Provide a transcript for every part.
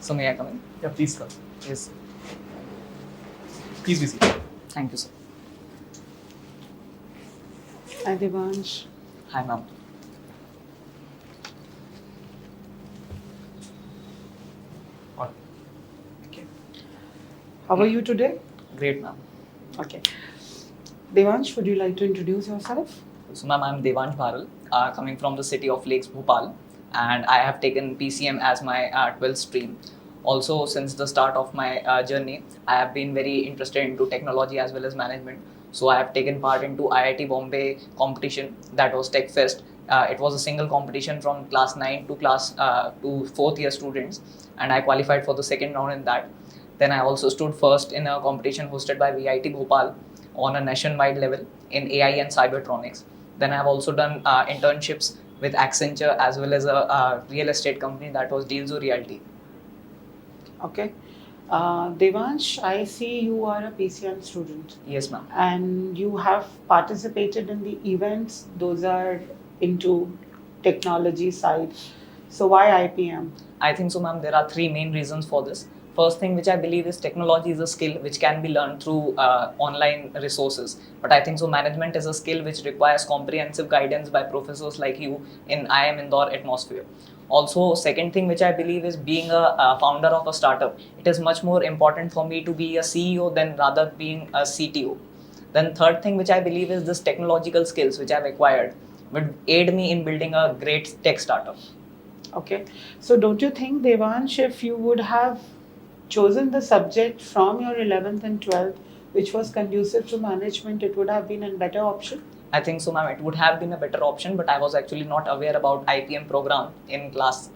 So may I come in? Yeah, please come. Yes. Please be seated. Thank you, sir. Hi Devansh. Hi, ma'am. On. Okay. How are you today? Great, ma'am. Okay. Devansh, would you like to introduce yourself? So, ma'am, I'm Devansh Bharal, coming from the city of Lakes, Bhopal, and I have taken PCM as my 12th stream. Also, since the start of my journey, I have been very interested into technology as well as management. So, I have taken part into IIT Bombay competition that was Tech Fest. It was a single competition from class 9 to class to fourth year students, and I qualified for the second round in that. Then I also stood first in a competition hosted by VIT Bhopal on a nationwide level in AI and Cybertronics. Then I have also done internships with Accenture as well as a real estate company that was Dealzo Realty. Okay. Devansh, I see you are a PCM student Yes, ma'am. and you have participated in the events. Those are into technology side. So why IPM? I think so, ma'am. There are three main reasons for this. First thing which I believe is technology is a skill which can be learned through online resources. But I think so management is a skill which requires comprehensive guidance by professors like you in IIM Indore atmosphere. Also, second thing which I believe is being a founder of a startup. It is much more important for me to be a CEO than rather being a CTO. Then third thing which I believe is this technological skills which I've acquired would aid me in building a great tech startup. Okay. So don't you think, Devansh, if you would have chosen the subject from your 11th and 12th, which was conducive to management, it would have been a better option? I think so, ma'am. It would have been a better option, but I was actually not aware about IPM program in class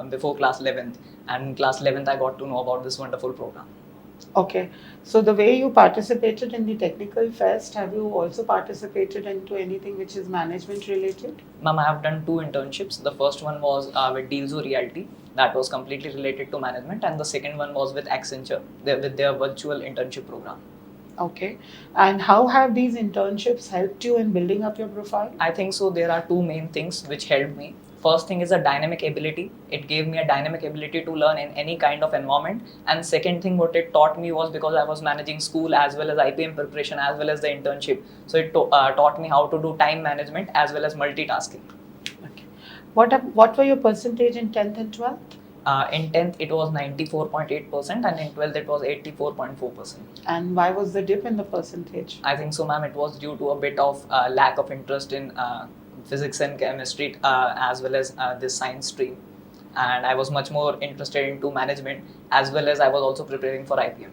before class 11th, and in class 11th I got to know about this wonderful program. Okay. So the way you participated in the technical fest, have you also participated into anything which is management related? Ma'am, I have done two internships. The first one was with Dealzo Realty, that was completely related to management, and the second one was with Accenture with their virtual internship program. Okay. And how have these internships helped you in building up your profile? I think so. There are two main things which helped me. First thing is a dynamic ability. It gave me a dynamic ability to learn in any kind of environment. And second thing, what it taught me was because I was managing school as well as IPM preparation as well as the internship. So it taught me how to do time management as well as multitasking. Okay. What were your percentage in 10th and 12th? In 10th, it was 94.8%, and in 12th, it was 84.4%. And why was the dip in the percentage? I think so, ma'am. It was due to a bit of lack of interest in physics and chemistry as well as this science stream. And I was much more interested into management as well as I was also preparing for IPM.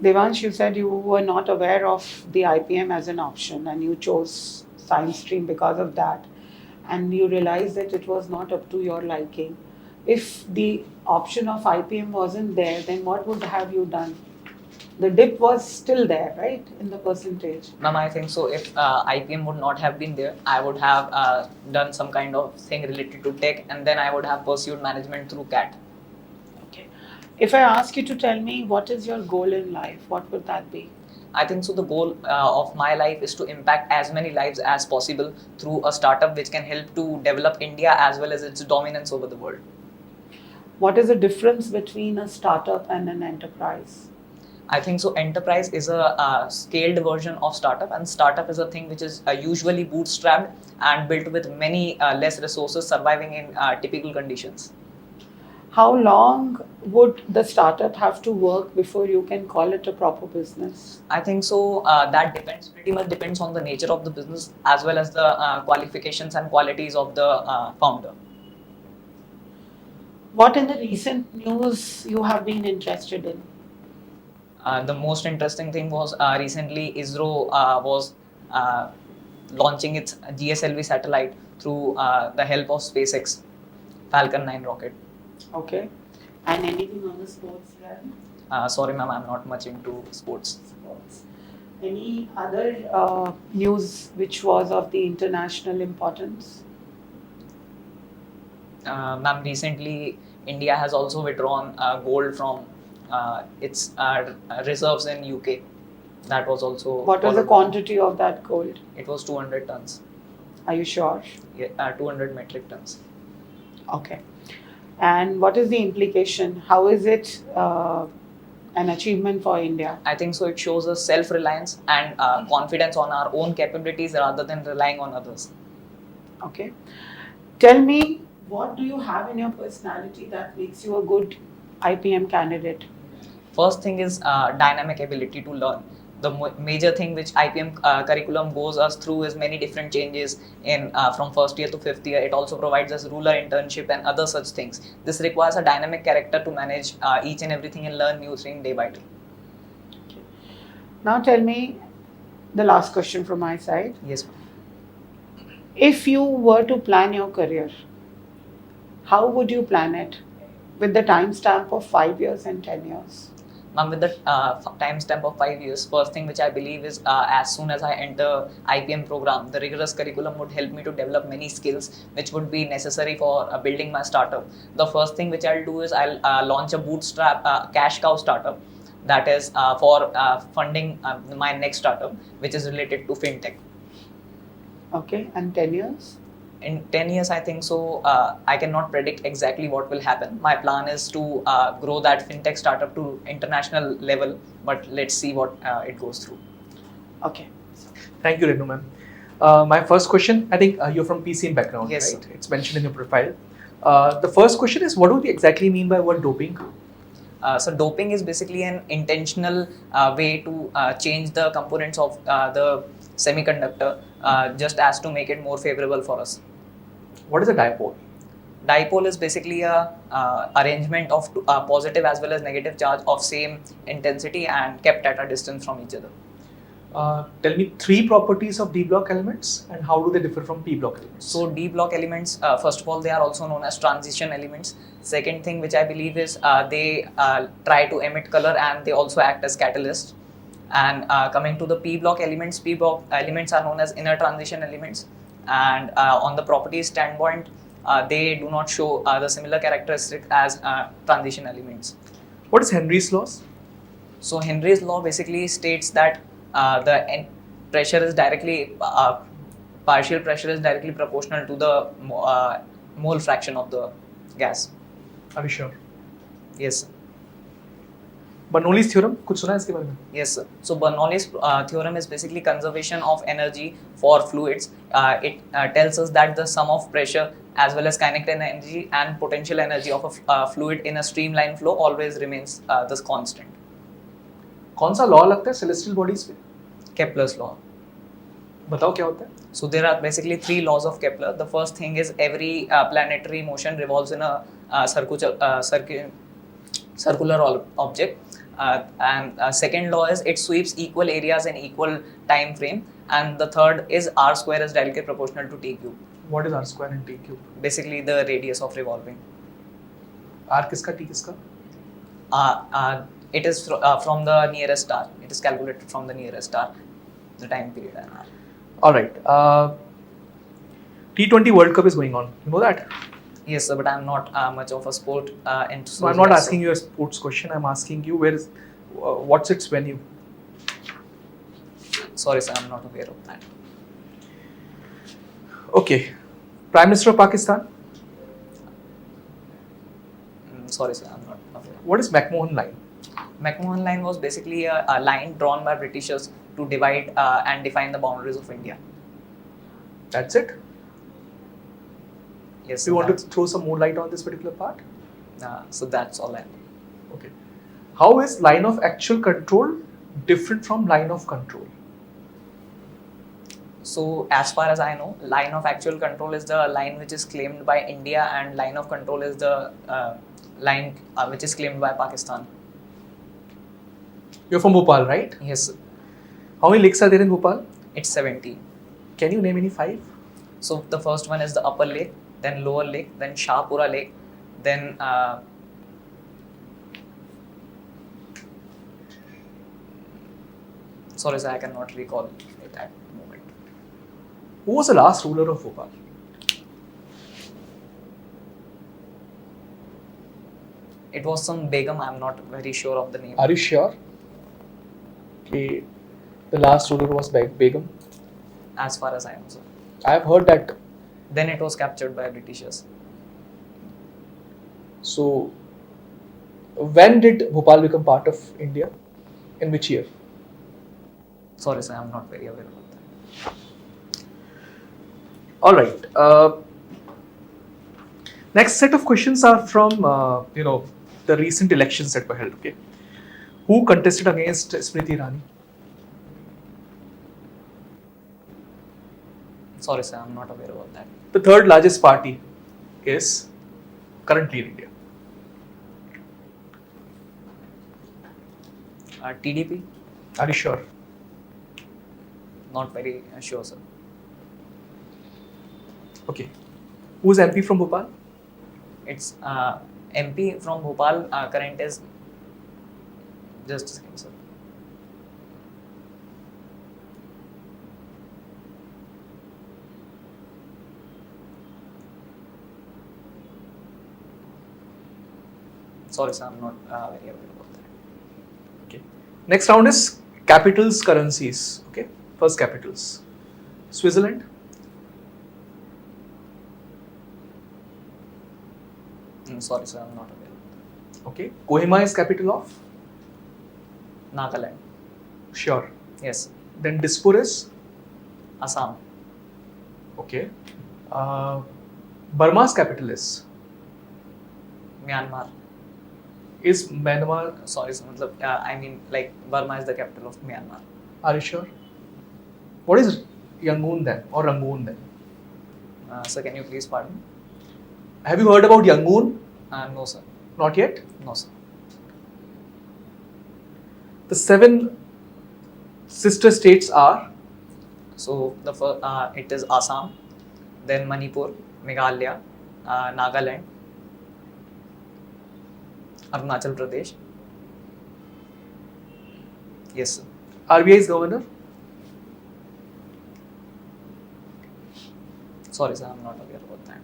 Devansh, you said you were not aware of the IPM as an option and you chose science stream because of that. And you realized that it was not up to your liking. If the option of IPM wasn't there, then what would have you done? The dip was still there, right, in the percentage? Ma'am, I think so. If IPM would not have been there, I would have done some kind of thing related to tech, and then I would have pursued management through CAT. Okay. If I ask you to tell me what is your goal in life, what would that be? I think so. The goal of my life is to impact as many lives as possible through a startup which can help to develop India as well as its dominance over the world. What is the difference between a startup and an enterprise? I think so. Enterprise is a scaled version of startup, and startup is a thing which is usually bootstrapped and built with many less resources, surviving in typical conditions. How long would the startup have to work before you can call it a proper business? I think so. That depends. Pretty much depends on the nature of the business as well as the qualifications and qualities of the founder. What in the recent news you have been interested in? The most interesting thing was recently ISRO was launching its GSLV satellite through the help of SpaceX Falcon 9 rocket. Okay. And anything on the sports realm? Sorry, ma'am, I'm not much into sports. Sports. Any other news which was of the international importance? Ma'am, recently India has also withdrawn gold from its reserves in UK. That was also. What was the quantity of that gold? It was 200 tons. Are you sure? Yeah, 200 metric tons. Okay. And what is the implication? How is it an achievement for India? I think so. It shows us self-reliance and confidence on our own capabilities rather than relying on others. Okay. Tell me, what do you have in your personality that makes you a good IPM candidate? First thing is dynamic ability to learn. The major thing which IPM curriculum goes us through is many different changes in from first year to fifth year. It also provides us ruler internship and other such things. This requires a dynamic character to manage each and everything and learn new things day by day. Now tell me the last question from my side. Yes. If you were to plan your career, how would you plan it with the timestamp of 5 years and 10 years? Ma'am, with the timestamp of 5 years, first thing which I believe is as soon as I enter IPM program, the rigorous curriculum would help me to develop many skills which would be necessary for building my startup. The first thing which I'll do is I'll launch a bootstrap cash cow startup that is for funding my next startup, which is related to fintech. Okay, and 10 years? In 10 years, I think so, I cannot predict exactly what will happen. My plan is to grow that fintech startup to international level, but let's see what it goes through. Okay. Thank you, Renu ma'am. My first question, I think you're from PCM background, Yes, right? It's mentioned in your profile. The first question is, what do you exactly mean by word doping? So doping is basically an intentional way to change the components of the semiconductor just as to make it more favorable for us. What is a dipole? Dipole is basically a arrangement of positive as well as negative charge of same intensity and kept at a distance from each other. Tell me 3 properties of D block elements and how do they differ from P block elements? So D block elements, first of all, they are also known as transition elements. Second thing which I believe is they try to emit color and they also act as catalysts. And coming to the P block elements are known as inner transition elements. And on the properties standpoint, they do not show the similar characteristics as transition elements. What is Henry's laws? So Henry's law basically states that the pressure is directly partial pressure is directly proportional to the mole fraction of the gas. Are you sure? Yes, sir. Bernoulli's theorem, कुछ सुना है इसके बारे में? Yes, sir. So Bernoulli's theorem is basically conservation of energy for fluids. It tells us that the sum of pressure as well as kinetic energy and potential energy of a fluid in a streamline flow always remains this constant. कौन सा law लगता है celestial bodies पे? Kepler's law. बताओ क्या होता है? So there are basically 3 laws of Kepler. The first thing is every planetary motion revolves in a circular object. And second law is it sweeps equal areas in equal time frame. And the third is R square is directly proportional to T cube. What is R square and T cube? Basically the radius of revolving. R किसका T किसका? It is from the nearest star. It is calculated from the nearest star, the time period and R. All right. T20 World Cup is going on. You know that? Yes, sir, but I'm not much of a sport enthusiast. No, I'm not asking you a sports question. I'm asking you what's its venue? Sorry, sir, I'm not aware of that. Okay. Prime Minister of Pakistan? Sorry, sir, I'm not aware. What is McMahon line? McMahon line was basically a line drawn by Britishers to divide and define the boundaries of India. That's it? Yes. Do you want to throw some more light on this particular part? So that's all I know. Okay. How is line of actual control different from line of control? So as far as I know, line of actual control is the line which is claimed by India and line of control is the line which is claimed by Pakistan. You're from Bhopal, right? Yes, sir. How many lakes are there in Bhopal? It's 70. Can you name any 5? So the first one is the upper lake, then lower lake, then Shahpura lake, then sorry sir, I cannot recall it at the moment. Who was the last ruler of Bhopal? It was some Begum, I'm not very sure of the name. Are you sure? Okay. The last ruler was Begum. As far as I know, sir. I have heard that. Then it was captured by Britishers. So, when did Bhopal become part of India? In which year? Sorry, sir, I'm not very aware about that. All right. Next set of questions are from the recent elections that were held. Okay, who contested against Smriti Irani? Sorry, sir, I'm not aware about that. The third largest party is currently in India. TDP? Are you sure? Not very sure, sir. Okay. Who's MP from Bhopal? It's MP from Bhopal. Current is just a second, sir. Sorry, sir, I'm not very aware about that. Okay. Next round is capitals, currencies. Okay. First capitals. Switzerland. Sorry, sir, I'm not aware. Okay. Kohima is capital of? Nagaland. Sure. Yes. Then Dispur is? Assam. Okay. Burma's capital is? Myanmar. Is Myanmar? Sorry, sir. I mean, like, Burma is the capital of Myanmar. Are you sure? What is Yangon then, or Rangoon then? Sir, can you please pardon? Have you heard about Yangon? No, sir. Not yet. No, sir. The 7 sister states are? So the first, it is Assam, then Manipur, Meghalaya, Nagaland, Arunachal Pradesh. Yes, sir. RBI's governor? Sorry, sir, I'm not aware about that.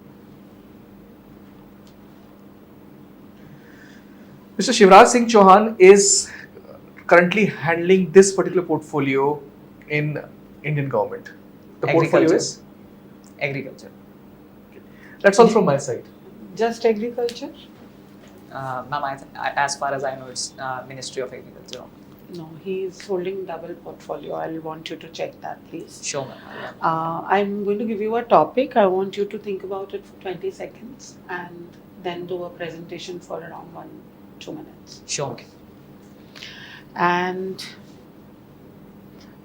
Mr. Shivraj Singh Chauhan is currently handling this particular portfolio in Indian government. The portfolio Agriculture. is? Agriculture. That's all from my side. Just agriculture? Ma'am, as far as I know, it's Ministry of Agriculture. No, he is holding double portfolio. I'll want you to check that, please. Sure, ma'am. I'm going to give you a topic. I want you to think about it for 20 seconds and then do a presentation for around 1-2 minutes. Sure. Okay. And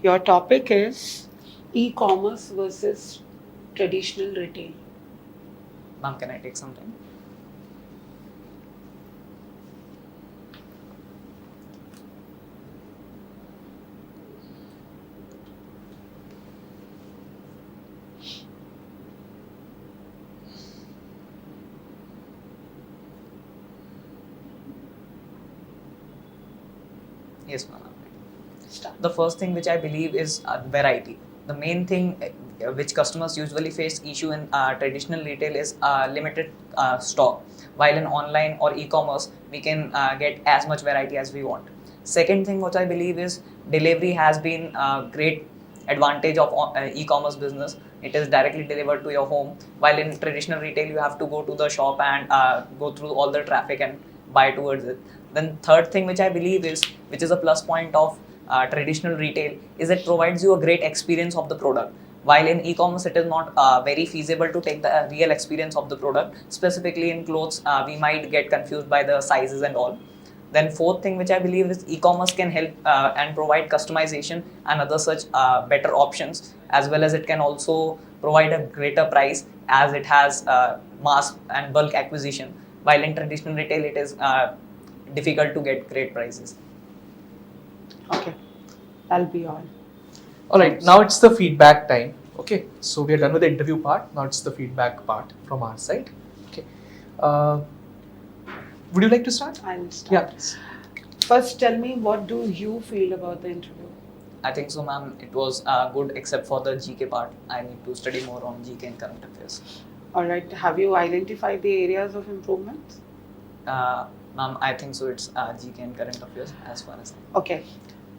your topic is e-commerce versus traditional retail. Ma'am, can I take some time? Yes, ma'am. Start. The first thing which I believe is variety. The main thing which customers usually face issue in traditional retail is limited stock. While in online or e-commerce, we can get as much variety as we want. Second thing which I believe is delivery has been a great advantage of e-commerce business. It is directly delivered to your home. While in traditional retail, you have to go to the shop and go through all the traffic and buy towards it. Then third thing which I believe is, which is a plus point of traditional retail, is it provides you a great experience of the product. While in e-commerce, it is not very feasible to take the real experience of the product. Specifically in clothes, we might get confused by the sizes and all. Then fourth thing which I believe is e-commerce can help and provide customization and other such better options, as well as it can also provide a greater price as it has mass and bulk acquisition. While in traditional retail, it is difficult to get great prices. Okay, that'll be all. All right, now it's the feedback time. Okay, so we are done with the interview part. Now it's the feedback part from our side. Okay, would you like to start? I'll start. Yeah, please. First, tell me, what do you feel about the interview? I think so, ma'am. It was good except for the GK part. I need to study more on GK and current affairs. All right, have you identified the areas of improvement? Ma'am, I think so. It's GK and current affairs as far as. Okay,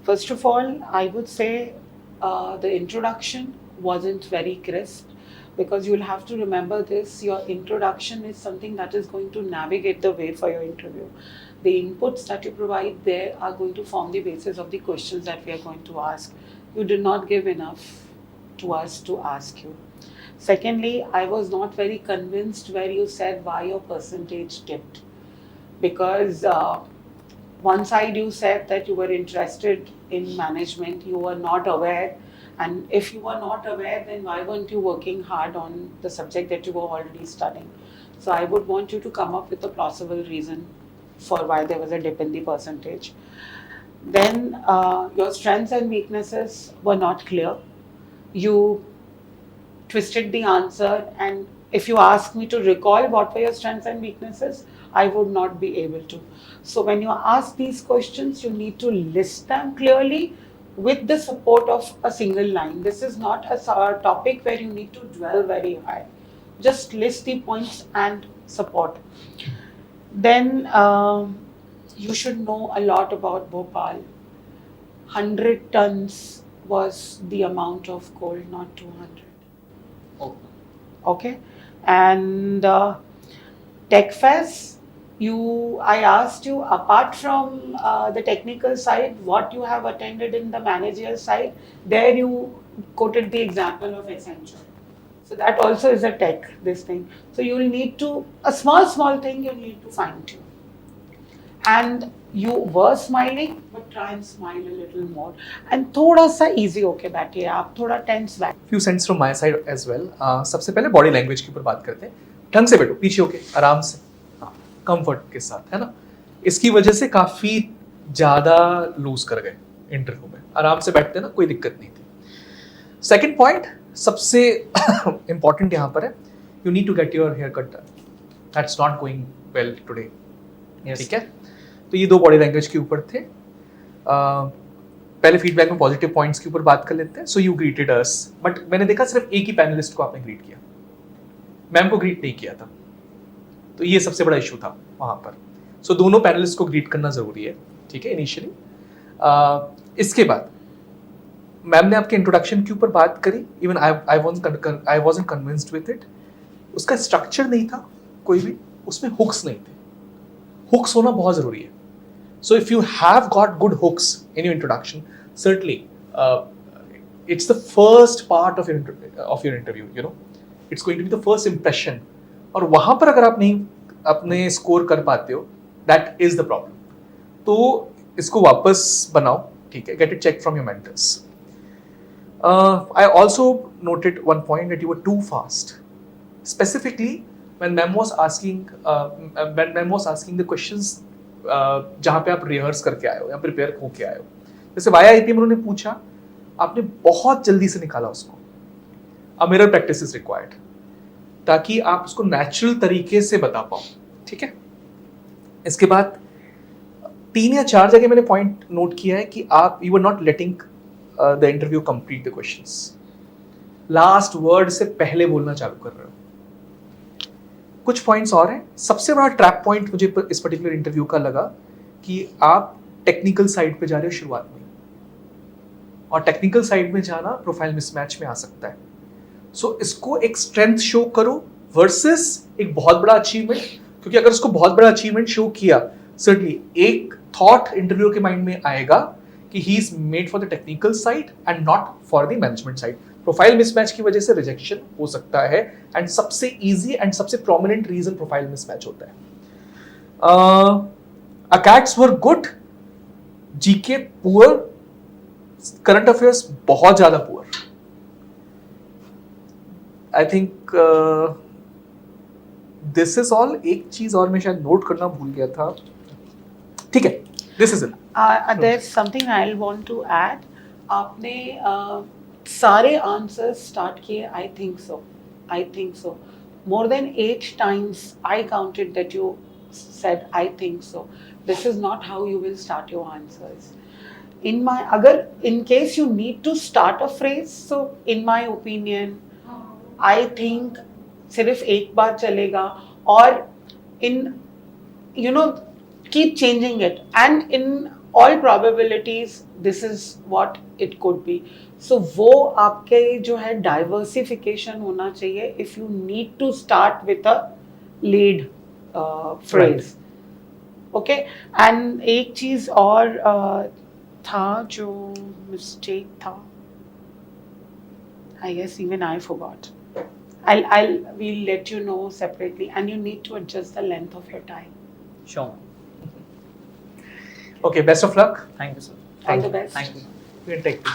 first of all, I would say the introduction wasn't very crisp, because you'll have to remember this. Your introduction is something that is going to navigate the way for your interview. The inputs that you provide there are going to form the basis of the questions that we are going to ask. You did not give enough to us to ask you. Secondly, I was not very convinced where you said why your percentage dipped, because one side you said that you were interested in management, you were not aware, and if you were not aware, then why weren't you working hard on the subject that you were already studying? So I would want you to come up with a plausible reason for why there was a dip in the percentage. Then your strengths and weaknesses were not clear. You twisted the answer, and if you ask me to recall what were your strengths and weaknesses, I would not be able to. So when you ask these questions, you need to list them clearly with the support of a single line. This is not a topic where you need to dwell very high. Just list the points and support. Then you should know a lot about Bhopal. 100 tons was the amount of coal, not 200. Oh, Okay, and TechFest, I asked you, apart from the technical side, what you have attended in the managerial side. There you quoted the example of Accenture. So that also is a tech, this thing. So you will need to, a small thing you need to fine tune. And you were smiling, but try and smile a little more. And थोड़ा सा easy होके बैठिए आप, थोड़ा tense बैठ. Few cents from my side as well. सबसे पहले body language के ऊपर बात करते हैं. ढंग से बैठो, पीछे होके, आराम से, कंफर्ट के साथ, है ना. इसकी वजह से काफ़ी ज़्यादा लूज कर गए इंटरव्यू में. आराम से बैठते ना, कोई दिक्कत नहीं थी. सेकेंड पॉइंट सबसे इम्पॉर्टेंट यहाँ पर है, you need to get your hair cut done. That's not going well today. yes. ठीक है. तो ये दो बॉडी लैंग्वेज के ऊपर थे. पहले फीडबैक में पॉजिटिव पॉइंट्स के ऊपर बात कर लेते हैं. So you greeted us, but मैंने देखा सिर्फ एक ही पैनलिस्ट को आपने ग्रीट किया, मैम को ग्रीट नहीं किया था. तो ये सबसे बड़ा इशू था वहाँ पर. सो दोनों पैनलिस्ट को ग्रीट करना ज़रूरी है, ठीक है, इनिशियली. इसके बाद मैम ने आपके इंट्रोडक्शन के ऊपर बात करी. Even I wasn't convinced with it. उसका स्ट्रक्चर नहीं था कोई भी, उसमें हुक्स नहीं थे. हुक्स होना बहुत ज़रूरी है. So if you have got good hooks in your introduction, certainly it's the first part of your interview. You know, it's going to be the first impression. और वहाँ पर अगर आप नहीं अपने स्कोर कर पाते हो, that is the problem. तो इसको वापस बनाओ, ठीक है. Get it checked from your mentors. I also noted one point that you were too fast, specifically when ma'am was asking the questions. जहाँ पे आप रिहर्स करके आए हो या प्रिपेयर होके आए हो. जैसे वाया आईपीएम उन्होंने पूछा, आपने बहुत जल्दी से निकाला उसको. अब मिरर प्रैक्टिस इज रिक्वायर्ड ताकि आप उसको नेचुरल तरीके से बता पाओ, ठीक है. इसके बाद 3 या 4 जगह मैंने पॉइंट नोट किया है कि आप you are not letting the interview complete the questions. Last word से पहले बोलना चालू कर रहे हो. कुछ पॉइंट्स और हैं. सबसे बड़ा ट्रैप पॉइंट मुझे इस पर्टिकुलर इंटरव्यू का लगा कि आप टेक्निकल साइड पे जा रहे हो शुरुआत में, और टेक्निकल साइड में जाना प्रोफाइल मिसमैच में आ सकता है. सो इसको एक स्ट्रेंथ शो करो वर्सेस एक बहुत बड़ा अचीवमेंट. क्योंकि अगर उसको बहुत बड़ा अचीवमेंट शो किया, सर्टनली एक थॉट इंटरव्यू के माइंड में आएगा कि he is made for the technical side and not for the management side. Profile mismatch की वजह से रिजेक्शन हो सकता है, एंड सबसे इजी एंड सबसे प्रोमिनेंट रीजन प्रोफाइल मिसमैच होता है. Academics were good, GK poor, current affairs बहुत ज्यादा पुअर. I think this is all. एक चीज और मैं शायद नोट करना भूल गया था, ठीक है. This is it. There's something I'll want to add. आपने सारे आंसर्स स्टार्ट किए I think so more than 8 times I counted that you said I think so. This is not how you will start your answers. In case you need to start a phrase, so in my opinion I think सिर्फ एक बार चलेगा, और keep changing it. And in all probabilities this is what it could be. So वो आपके जो है diversification होना चाहिए if you need to start with a lead phrase. Okay, and एक चीज और था जो mistake था, I guess even I forgot. We'll let you know separately, and you need to adjust the length of your time. Sure. Okay, best of luck. Thank you, sir. All the best. Thank you. You can take this.